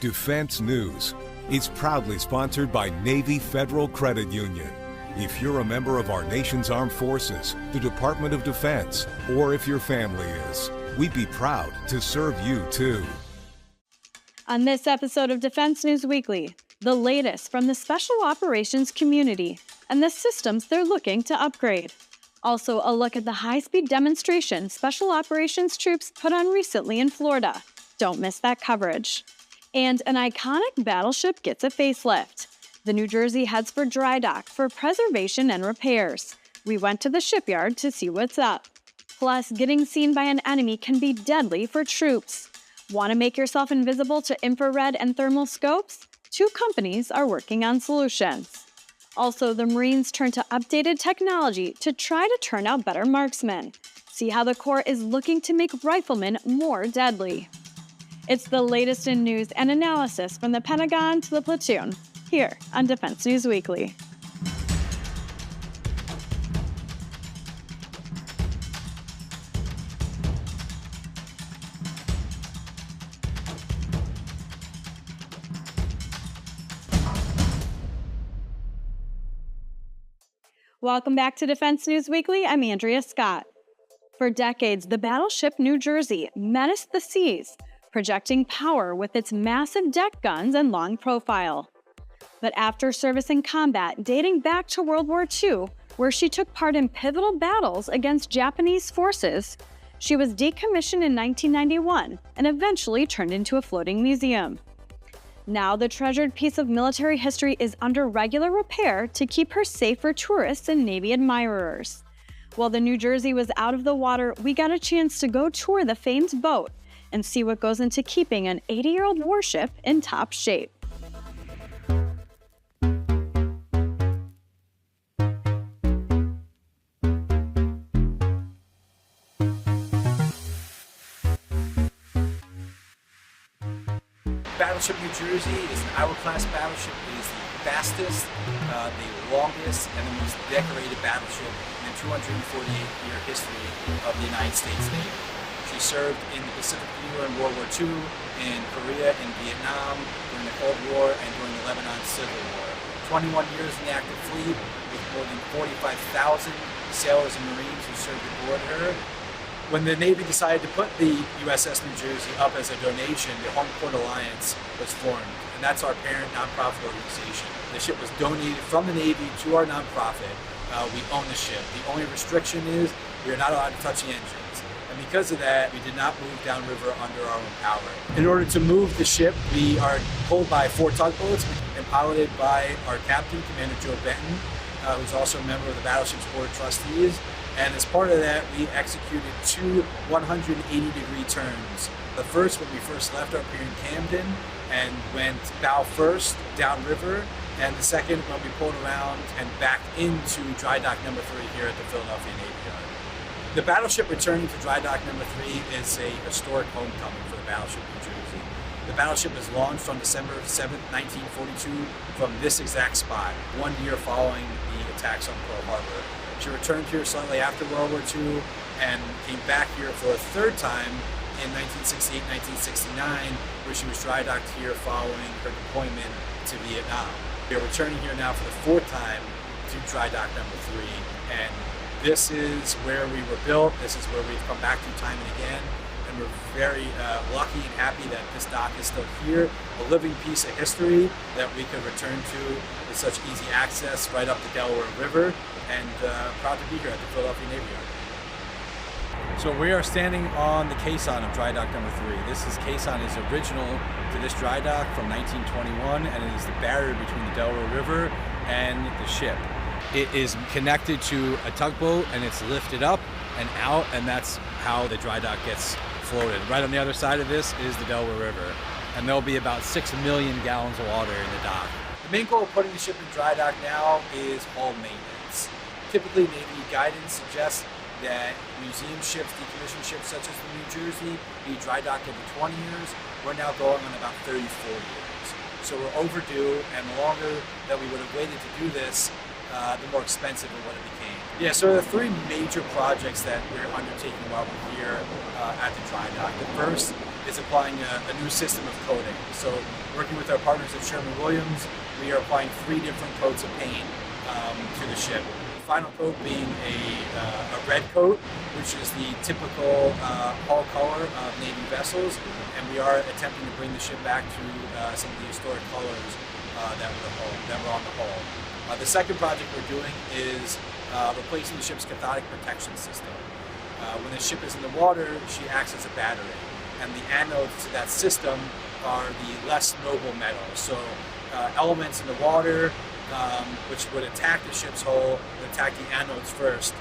Defense News. It's proudly sponsored by Navy Federal Credit Union. If you're a member of our nation's armed forces, the Department of Defense, or if your family is, we'd be proud to serve you too. On this episode of Defense News Weekly, the latest from the special operations community and the systems they're looking to upgrade. Also, a look at the high-speed demonstration special operations troops put on recently in Florida. Don't miss that coverage. And an iconic battleship gets a facelift. The New Jersey heads for dry dock for preservation and repairs. We went to the shipyard to see what's up. Plus, getting seen by an enemy can be deadly for troops. Want to make yourself invisible to infrared and thermal scopes? 2 companies are working on solutions. Also, the Marines turn to updated technology to try to turn out better marksmen. See how the Corps is looking to make riflemen more deadly. It's the latest in news and analysis from the Pentagon to the platoon, here on Defense News Weekly. Welcome back to Defense News Weekly. I'm Andrea Scott. For decades, the battleship New Jersey menaced the seas, projecting power with its massive deck guns and long profile. But after service in combat dating back to World War II, where she took part in pivotal battles against Japanese forces, she was decommissioned in 1991 and eventually turned into a floating museum. Now, the treasured piece of military history is under regular repair to keep her safe for tourists and Navy admirers. While the New Jersey was out of the water, we got a chance to go tour the famed boat and see what goes into keeping an 80-year-old warship in top shape. Battleship New Jersey is an hourglass battleship. It is the fastest, the longest, and the most decorated battleship in the 248-year history of the United States Navy. She served in the Pacific War in World War II, in Korea, in Vietnam, during the Cold War, and during the Lebanon Civil War. 21 years in the active fleet, with more than 45,000 sailors and Marines who served aboard her. When the Navy decided to put the USS New Jersey up as a donation, the Home Port Alliance was formed, and that's our parent nonprofit organization. The ship was donated from the Navy to our nonprofit. We own the ship. The only restriction is we are not allowed to touch the engines. And because of that, we did not move downriver under our own power. In order to move the ship, we are pulled by 4 tugboats and piloted by our captain, Commander Joe Benton, who's also a member of the Battleship's Board of Trustees. And as part of that, we executed 2 180-degree turns. The first, when we first left our pier in Camden and went bow first downriver, and the second, when we pulled around and backed into dry dock number 3 here at the Philadelphia Navy Yard. The battleship returning to dry dock number 3 is a historic homecoming for the Battleship New Jersey. The battleship was launched on December 7, 1942 from this exact spot, 1 year following the attacks on Pearl Harbor. She returned here slightly after World War II and came back here for a 3rd time in 1968-1969, where she was dry docked here following her deployment to Vietnam. We are returning here now for the 4th time to dry dock number 3, and this is where we were built. This is where we've come back to time and again, and we're very lucky and happy that this dock is still here, a living piece of history that we can return to with such easy access right up the Delaware River, and proud to be here at the Philadelphia Navy Yard. So we are standing on the caisson of dry dock number 3. This caisson is original to this dry dock from 1921, and it is the barrier between the Delaware River and the ship. It is connected to a tugboat, and it's lifted up and out, and that's how the dry dock gets floated. Right on the other side of this is the Delaware River, and there'll be about 6 million gallons of water in the dock. The main goal of putting the ship in dry dock now is hull maintenance. Typically, Navy guidance suggests that museum ships, decommissioned ships such as the New Jersey, be dry docked every 20 years. We're now going on about 34 years. So we're overdue, and the longer that we would have waited to do this, the more expensive it would have became. Yeah, so there are 3 major projects that we're undertaking while we're here at the dry dock. The first is applying a new system of coating. So working with our partners at Sherwin-Williams, we are applying 3 different coats of paint to the ship. The final coat being a red coat, which is the typical hull color of Navy vessels, and we are attempting to bring the ship back to some of the historic colors that were on the hull. The second project we're doing is replacing the ship's cathodic protection system. When the ship is in the water, she acts as a battery, and the anodes to that system are the less noble metals. So elements in the water, which would attack the ship's hull, would attack the anodes first,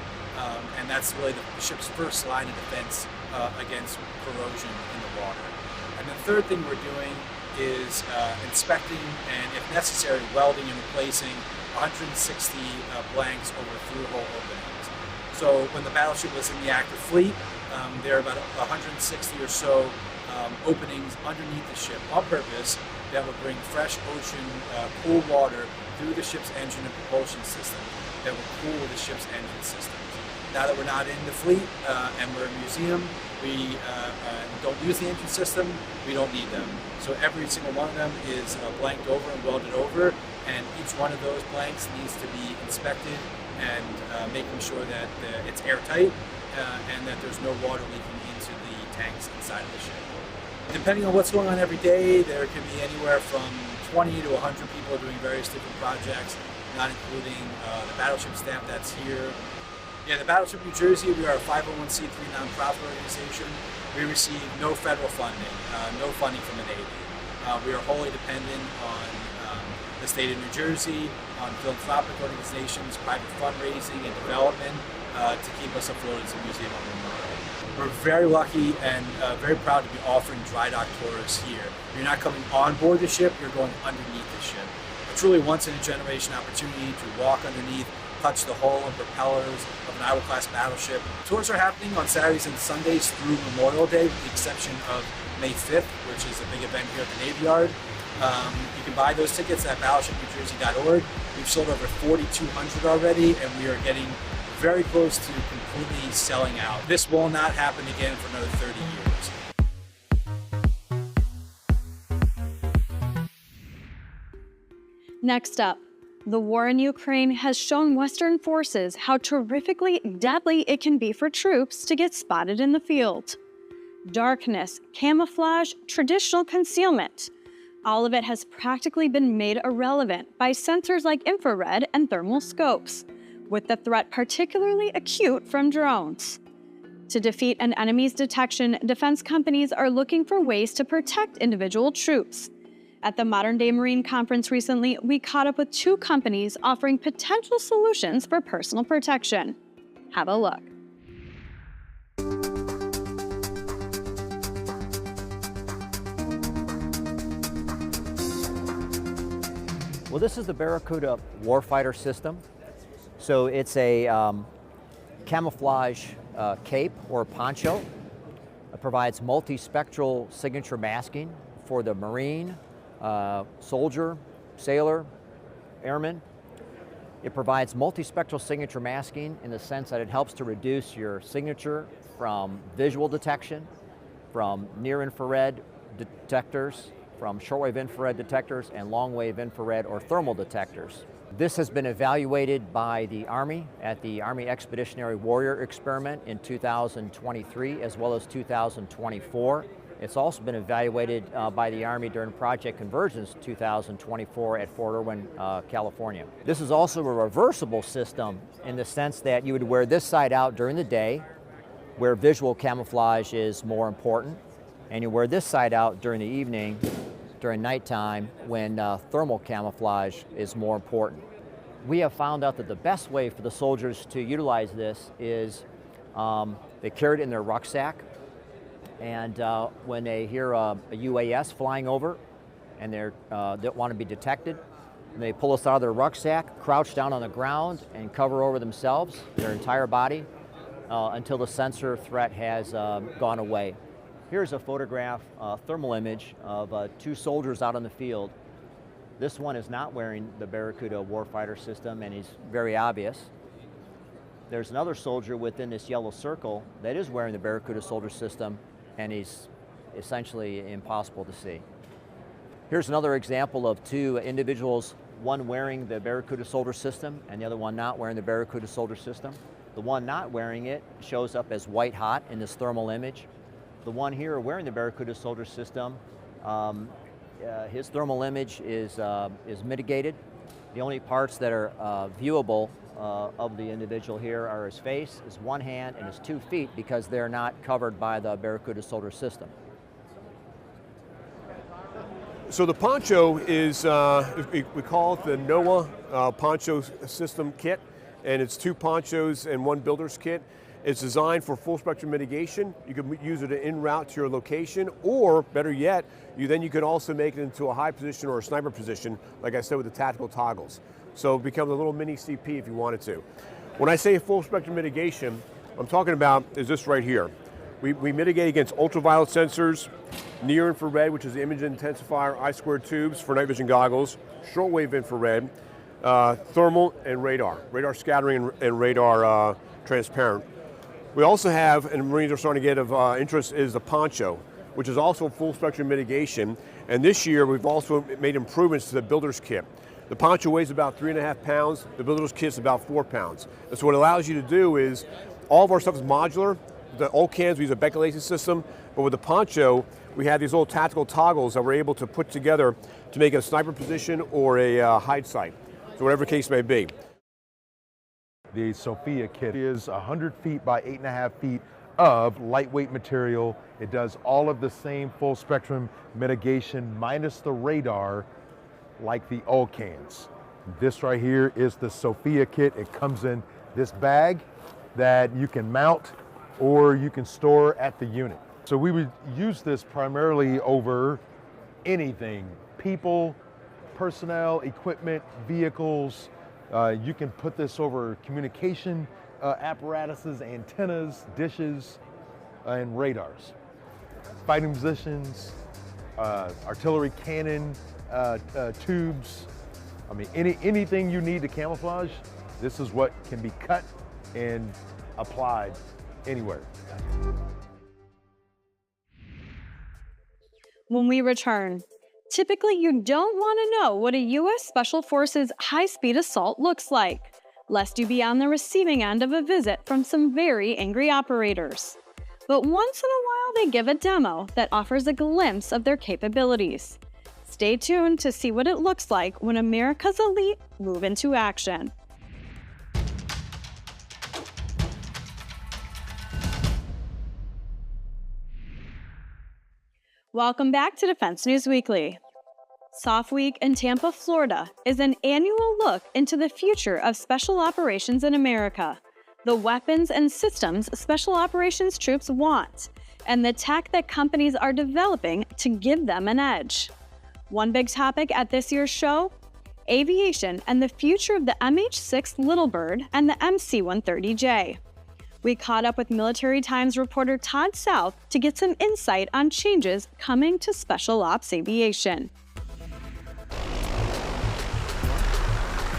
and that's really the ship's first line of defense against corrosion in the water. And the third thing we're doing is inspecting and, if necessary, welding and replacing 160 blanks over through-hole openings. So when the battleship was in the active fleet, there are about 160 or so openings underneath the ship on purpose that would bring fresh ocean cool water through the ship's engine and propulsion system that would cool the ship's engine systems. Now that we're not in the fleet and we're a museum, we don't use the engine system, we don't need them. So every single one of them is blanked over and welded over, and each one of those blanks needs to be inspected and making sure that it's airtight and that there's no water leaking into the tanks inside of the ship. Depending on what's going on every day, there can be anywhere from 20 to 100 people doing various different projects, not including the battleship staff that's here. Yeah, the Battleship New Jersey, we are a 501c3 nonprofit organization. We receive no federal funding, no funding from the Navy. We are wholly dependent on the state of New Jersey, on philanthropic organizations, private fundraising and development to keep us afloat as a museum on the world. We're very lucky and very proud to be offering dry dock tours here. You're not coming on board the ship, you're going underneath the ship. A truly once-in-a-generation opportunity to walk underneath, touch the hull and propellers of an Iowa-class battleship. Tours are happening on Saturdays and Sundays through Memorial Day, with the exception of May 5th, which is a big event here at the Navy Yard. You can buy those tickets at battleshipnewjersey.org. We've sold over 4,200 already, and we are getting very close to completely selling out. This will not happen again for another 30 years. Next up, the war in Ukraine has shown Western forces how terrifically deadly it can be for troops to get spotted in the field. Darkness, camouflage, traditional concealment. All of it has practically been made irrelevant by sensors like infrared and thermal scopes, with the threat particularly acute from drones. To defeat an enemy's detection, defense companies are looking for ways to protect individual troops. At the Modernizing Marine conference recently, we caught up with 2 companies offering potential solutions for personal protection. Have a look. Well, this is the Barracuda warfighter system. So it's a camouflage cape or poncho. It provides multispectral signature masking for the Marine, soldier, sailor, airman. It provides multispectral signature masking in the sense that it helps to reduce your signature from visual detection, from near-infrared detectors, from shortwave infrared detectors, and long-wave infrared or thermal detectors. This has been evaluated by the Army at the Army Expeditionary Warrior Experiment in 2023 as well as 2024. It's also been evaluated by the Army during Project Convergence 2024 at Fort Irwin, California. This is also a reversible system in the sense that you would wear this side out during the day, where visual camouflage is more important, and you wear this side out during the evening, during nighttime, when thermal camouflage is more important. We have found out that the best way for the soldiers to utilize this is they carry it in their rucksack, and when they hear a UAS flying over and they don't want to be detected, they pull us out of their rucksack, crouch down on the ground, and cover over themselves, their entire body, until the sensor threat has gone away. Here's a photograph, thermal image of 2 soldiers out on the field. This one is not wearing the Barracuda warfighter system, and he's very obvious. There's another soldier within this yellow circle that is wearing the Barracuda soldier system, and he's essentially impossible to see. Here's another example of two individuals, one wearing the Barracuda soldier system and the other one not wearing the Barracuda soldier system. The one not wearing it shows up as white hot in this thermal image. The one here wearing the Barracuda soldier system, his thermal image is mitigated. The only parts that are viewable of the individual here are his face, his one hand, and his 2 feet, because they're not covered by the Barracuda soldier system. So the poncho is, we call it the NOAA poncho system kit, and it's 2 ponchos and 1 builder's kit. It's designed for full spectrum mitigation. You can use it en route to your location, or better yet, you can also make it into a high position or a sniper position, like I said, with the tactical toggles. So it becomes a little mini CP if you wanted to. When I say full spectrum mitigation, I'm talking about is this right here. We mitigate against ultraviolet sensors, near infrared, which is the image intensifier I-squared tubes for night vision goggles, shortwave infrared, thermal, and radar. Radar scattering and radar transparent. We also have, and Marines are starting to get of interest, is the poncho, which is also full spectrum mitigation. And this year we've also made improvements to the builder's kit. The poncho weighs about 3.5 pounds, the builder's kit is about 4 pounds. And so what it allows you to do is, all of our stuff is modular. The old cans, we use a becquelation system, but with the poncho, we have these little tactical toggles that we're able to put together to make a sniper position or a hide site, so whatever the case may be. The Sophia kit is 100 feet by 8.5 feet of lightweight material. It does all of the same full spectrum mitigation minus the radar like the old cans. This right here is the Sophia kit. It comes in this bag that you can mount or you can store at the unit. So we would use this primarily over anything, people, personnel, equipment, vehicles. You can put this over communication apparatuses, antennas, dishes, and radars. Fighting positions, artillery cannon, tubes. I mean, anything you need to camouflage, this is what can be cut and applied anywhere. When we return, typically you don't want to know what a U.S. Special Forces high-speed assault looks like, lest you be on the receiving end of a visit from some very angry operators. But once in a while they give a demo that offers a glimpse of their capabilities. Stay tuned to see what it looks like when America's elite move into action. Welcome back to Defense News Weekly. SOF Week in Tampa, Florida is an annual look into the future of special operations in America, the weapons and systems special operations troops want, and the tech that companies are developing to give them an edge. One big topic at this year's show: aviation and the future of the MH-6 Little Bird and the MC-130J. We caught up with Military Times reporter Todd South to get some insight on changes coming to special ops aviation.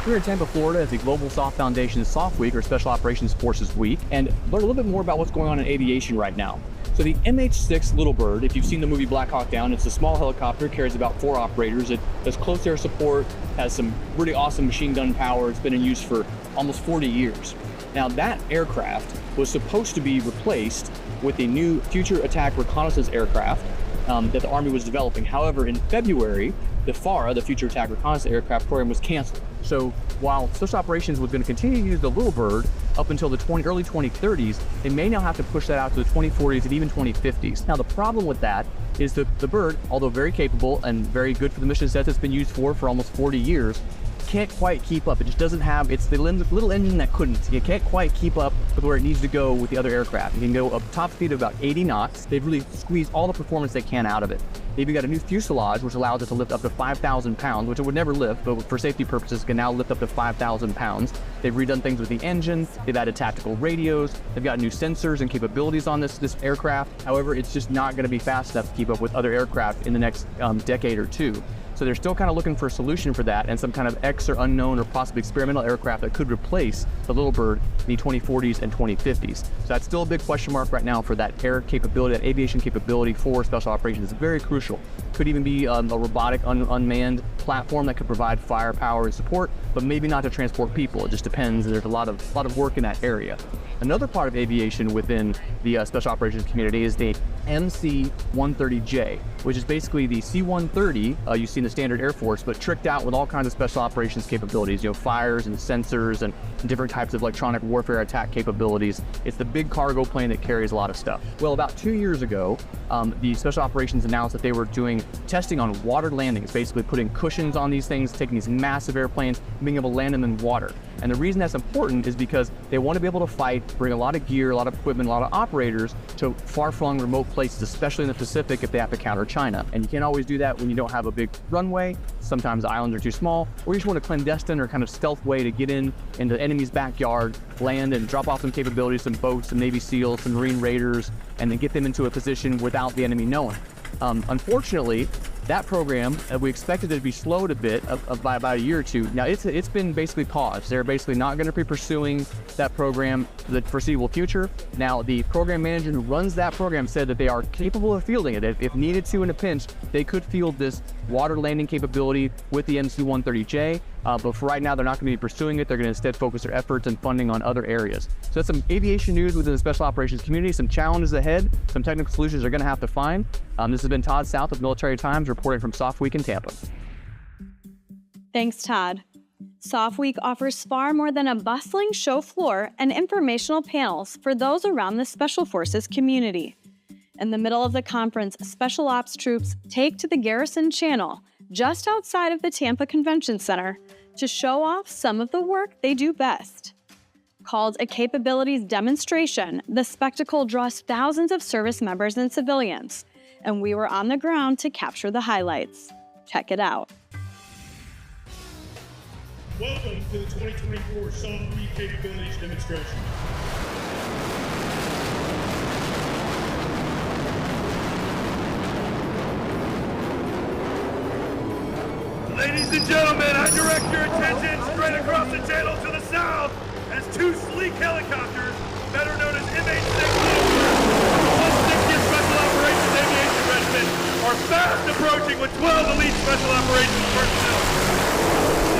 We're in Tampa, Florida at the Global SOF Foundation's SOF Week, or Special Operations Forces Week, and learn a little bit more about what's going on in aviation right now. So the MH-6 Little Bird, if you've seen the movie Black Hawk Down, it's a small helicopter, carries about 4 operators. It has close air support, has some really awesome machine gun power. It's been in use for almost 40 years. Now that aircraft was supposed to be replaced with a new Future Attack Reconnaissance aircraft that the Army was developing. However, in February, the FARA, the Future Attack Reconnaissance Aircraft program, was canceled. So while Special Operations was going to continue to use the Little Bird up until the early 2030s, they may now have to push that out to the 2040s and even 2050s. Now the problem with that is that the Bird, although very capable and very good for the mission sets it's been used for almost 40 years, can't quite keep up. It just doesn't have, it's the little engine that couldn't. It can't quite keep up with where it needs to go with the other aircraft. It can go up top speed of about 80 knots. They've really squeezed all the performance they can out of it. They've even got a new fuselage, which allows it to lift up to 5,000 pounds, which it would never lift, but for safety purposes, it can now lift up to 5,000 pounds. They've redone things with the engine. They've added tactical radios. They've got new sensors and capabilities on this aircraft. However, it's just not going to be fast enough to keep up with other aircraft in the next decade or two. So they're still kind of looking for a solution for that and some kind of X or unknown or possibly experimental aircraft that could replace the Little Bird in the 2040s and 2050s. So that's still a big question mark right now for that air capability, that aviation capability for special operations. It's very crucial. Could even be a robotic unmanned platform that could provide firepower and support, but maybe not to transport people. It just depends. There's a lot of work in that area. Another part of aviation within the special operations community is the MC-130J, which is basically the C-130 you see in the standard Air Force, but tricked out with all kinds of special operations capabilities, fires and sensors and different types of electronic warfare attack capabilities. It's the big cargo plane that carries a lot of stuff. Well, about 2 years ago, the special operations announced that they were doing testing on water landings, basically putting cushions on these things, taking these massive airplanes, and being able to land them in water. And the reason that's important is because they want to be able to fight, bring a lot of gear, a lot of equipment, a lot of operators to far-flung remote places, especially in the Pacific if they have to counter China. And you can't always do that when you don't have a big runway. Sometimes the islands are too small, or you just want a clandestine or kind of stealth way to get into the enemy's backyard, land and drop off some capabilities, some boats, some Navy SEALs, some Marine Raiders, and then get them into a position without the enemy knowing. Unfortunately, that program, we expected it to be slowed a bit by about a year or two. Now it's been basically paused. They're basically not going to be pursuing that program for the foreseeable future. Now the program manager who runs that program said that they are capable of fielding it. If needed to in a pinch, they could field this water landing capability with the MC-130J. But for right now, they're not going to be pursuing it. They're going to instead focus their efforts and funding on other areas. So that's some aviation news within the special operations community, some challenges ahead, some technical solutions they're going to have to find. This has been Todd South of Military Times reporting from Soft Week in Tampa. Thanks, Todd. Soft Week offers far more than a bustling show floor and informational panels for those around the Special Forces community. In the middle of the conference, Special Ops troops take to the Garrison Channel, just outside of the Tampa Convention Center, to show off some of the work they do best. Called a capabilities demonstration, the spectacle draws thousands of service members and civilians, and we were on the ground to capture the highlights. Check it out. Welcome to the 2024 Soft Week Capabilities Demonstration. Ladies and gentlemen, I direct your attention straight across the channel to the south as two sleek helicopters, better known as MH-6 160th Special Operations Aviation Regiment, are fast approaching with 12 elite Special Operations personnel.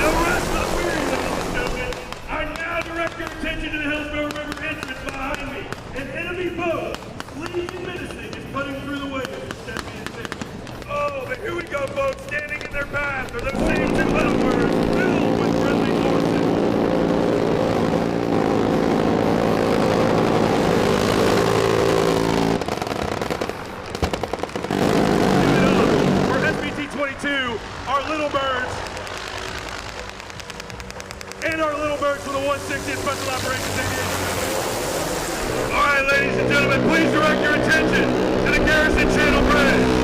No rest for the weary, ladies and gentlemen. I now direct your attention to the Hillsborough River entrance behind me. An enemy boat, sleek and menacing, is putting through the waves of Champion 6. Oh, but here we go, folks. Standing in their path are those same two little birds filled with friendly forces. For SBT-22, our little birds, and our little birds for the 160th Special Operations Aviation. All right, ladies and gentlemen, please direct your attention to the Garrison Channel Bridge.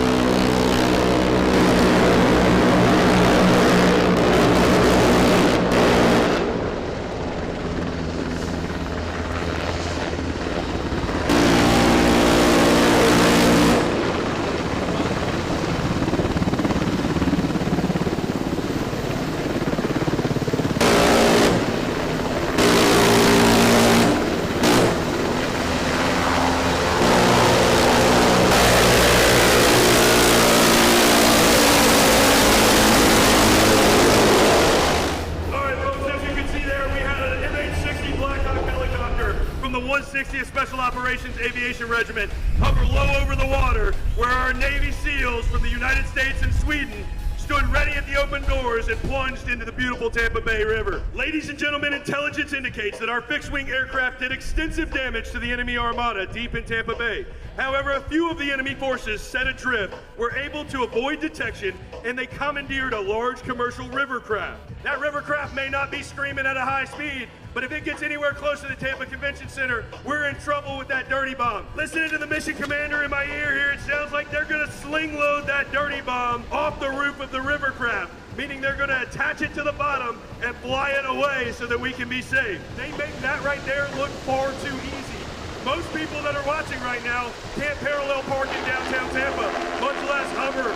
Aviation Regiment hover low over the water where our Navy SEALs from the United States and Sweden stood ready at the open doors and plunged into the beautiful Tampa Bay River. Ladies and gentlemen, intelligence indicates that our fixed-wing aircraft did extensive damage to the enemy armada deep in Tampa Bay. However, a few of the enemy forces set adrift were able to avoid detection, and they commandeered a large commercial river craft. That river craft may not be screaming at a high speed, but if it gets anywhere close to the Tampa Convention Center, we're in trouble with that dirty bomb. Listening to the mission commander in my ear here, it sounds like they're gonna sling load that dirty bomb off the roof of the river craft, meaning they're gonna attach it to the bottom and fly it away so that we can be safe. They make that right there look far too easy. Most people that are watching right now can't parallel park in downtown Tampa, much less hover.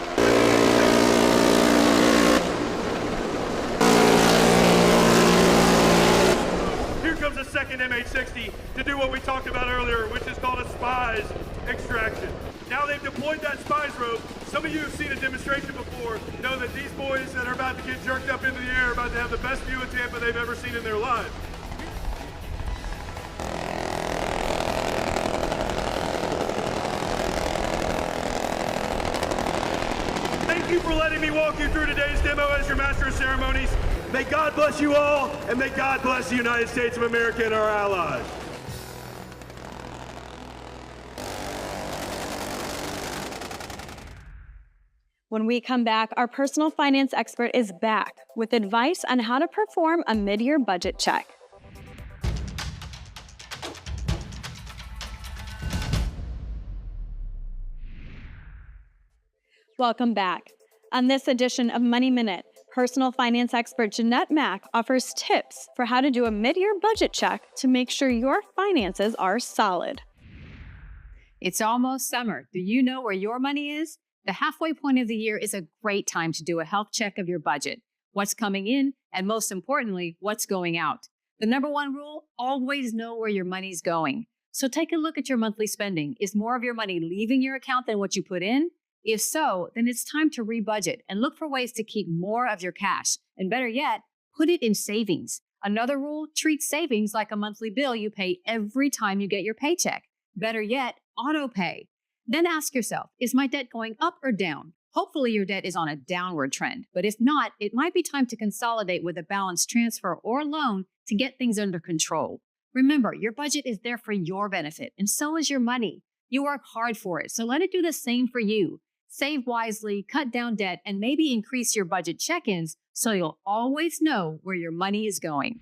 talked about earlier, which is called a spies extraction. Now they've deployed that spies rope. Some of you have seen a demonstration before, know that these boys that are about to get jerked up into the air are about to have the best view of Tampa they've ever seen in their lives. Thank you for letting me walk you through today's demo as your master of ceremonies. May God bless you all, and may God bless the United States of America and our allies. When we come back, our personal finance expert is back with advice on how to perform a mid-year budget check. Welcome back. On this edition of Money Minute, personal finance expert Jeanette Mack offers tips for how to do a mid-year budget check to make sure your finances are solid. It's almost summer. Do you know where your money is? The halfway point of the year is a great time to do a health check of your budget. What's coming in, and most importantly, what's going out. The number one rule, always know where your money's going. So take a look at your monthly spending. Is more of your money leaving your account than what you put in? If so, then it's time to rebudget and look for ways to keep more of your cash. And better yet, put it in savings. Another rule, treat savings like a monthly bill you pay every time you get your paycheck. Better yet, auto pay. Then ask yourself, is my debt going up or down? Hopefully your debt is on a downward trend, but if not, it might be time to consolidate with a balance transfer or loan to get things under control. Remember, your budget is there for your benefit, and so is your money. You work hard for it, so let it do the same for you. Save wisely, cut down debt, and maybe increase your budget check-ins so you'll always know where your money is going.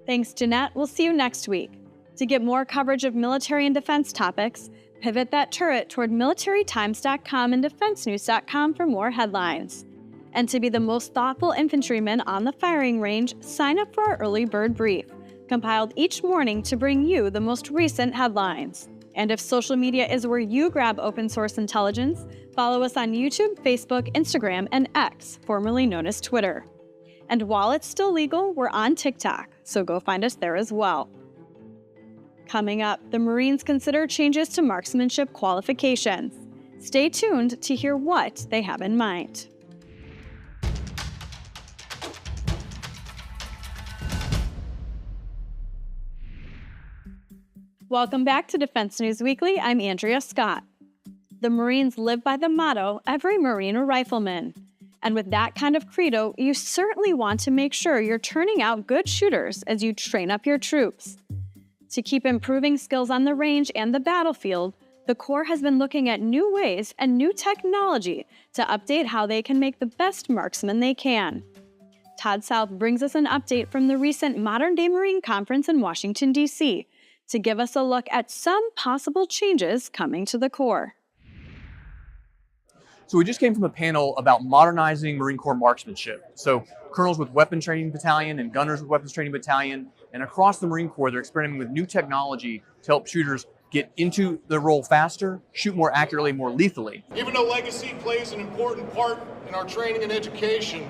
Thanks, Jeanette. We'll see you next week. To get more coverage of military and defense topics, pivot that turret toward militarytimes.com and defensenews.com for more headlines. And to be the most thoughtful infantryman on the firing range, sign up for our early bird brief, compiled each morning to bring you the most recent headlines. And if social media is where you grab open source intelligence, follow us on YouTube, Facebook, Instagram, and X, formerly known as Twitter. And while it's still legal, we're on TikTok, so go find us there as well. Coming up, the Marines consider changes to marksmanship qualifications. Stay tuned to hear what they have in mind. Welcome back to Defense News Weekly. I'm Andrea Scott. The Marines live by the motto, every Marine a rifleman. And with that kind of credo, you certainly want to make sure you're turning out good shooters as you train up your troops. To keep improving skills on the range and the battlefield, the Corps has been looking at new ways and new technology to update how they can make the best marksmen they can. Todd South brings us an update from the recent Modern-Day Marine Conference in Washington, D.C., to give us a look at some possible changes coming to the Corps. So we just came from a panel about modernizing Marine Corps marksmanship. So colonels with Weapons Training Battalion and gunners with Weapons Training Battalion, and across the Marine Corps, they're experimenting with new technology to help shooters get into the role faster, shoot more accurately, more lethally. Even though legacy plays an important part in our training and education,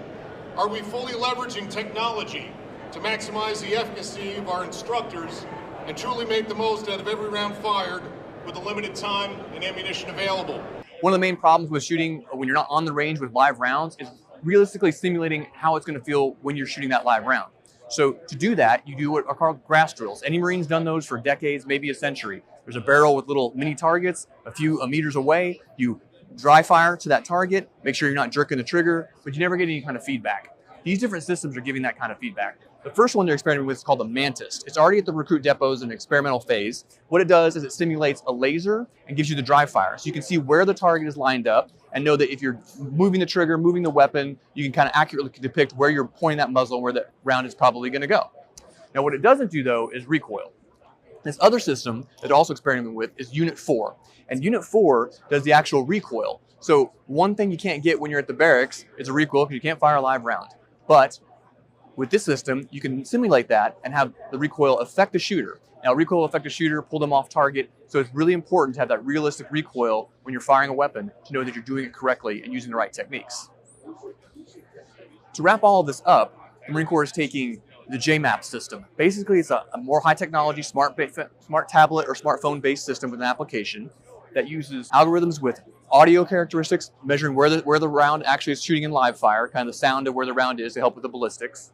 are we fully leveraging technology to maximize the efficacy of our instructors and truly make the most out of every round fired with the limited time and ammunition available? One of the main problems with shooting when you're not on the range with live rounds is realistically simulating how it's going to feel when you're shooting that live round. So to do that, you do what are called grass drills. Any Marine's done those for decades, maybe a century. There's a barrel with little mini targets a few meters away. You dry fire to that target, make sure you're not jerking the trigger, but you never get any kind of feedback. These different systems are giving that kind of feedback. The first one they're experimenting with is called the Mantis. It's already at the recruit depots in an experimental phase. What it does is it simulates a laser and gives you the dry fire. So you can see where the target is lined up and know that if you're moving the trigger, moving the weapon, you can kind of accurately depict where you're pointing that muzzle and where the round is probably going to go. Now what it doesn't do though is recoil. This other system that they're also experimenting with is Unit 4. And Unit 4 does the actual recoil. So one thing you can't get when you're at the barracks is a recoil because you can't fire a live round. But with this system, you can simulate that and have the recoil affect the shooter. Now, recoil will affect the shooter, pull them off target. So it's really important to have that realistic recoil when you're firing a weapon to know that you're doing it correctly and using the right techniques. To wrap all of this up, the Marine Corps is taking the JMAP system. Basically, it's a more high technology, smart tablet or smartphone based system with an application that uses algorithms with audio characteristics, measuring where the round actually is shooting in live fire, kind of the sound of where the round is to help with the ballistics,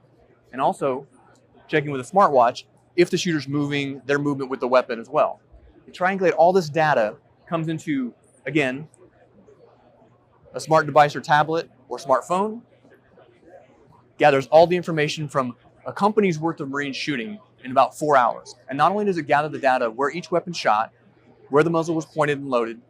and also checking with a smartwatch if the shooter's moving, their movement with the weapon as well. To triangulate all this data comes into, again, a smart device or tablet or smartphone, gathers all the information from a company's worth of Marine shooting in about 4 hours. And not only does it gather the data where each weapon shot, where the muzzle was pointed and loaded,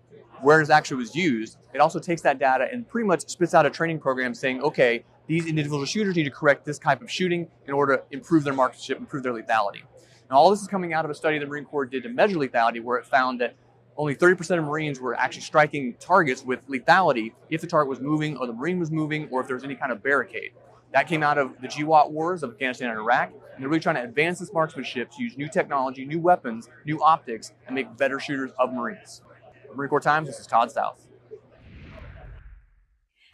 where it actually was used, it also takes that data and pretty much spits out a training program saying, okay, these individual shooters need to correct this type of shooting in order to improve their marksmanship, improve their lethality. And all this is coming out of a study the Marine Corps did to measure lethality, where it found that only 30% of Marines were actually striking targets with lethality if the target was moving or the Marine was moving or if there was any kind of barricade. That came out of the GWOT wars of Afghanistan and Iraq, and they're really trying to advance this marksmanship to use new technology, new weapons, new optics, and make better shooters of Marines. Marine Corps Times, this is Todd South.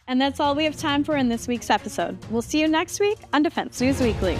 And that's all we have time for in this week's episode. We'll see you next week on Defense News Weekly.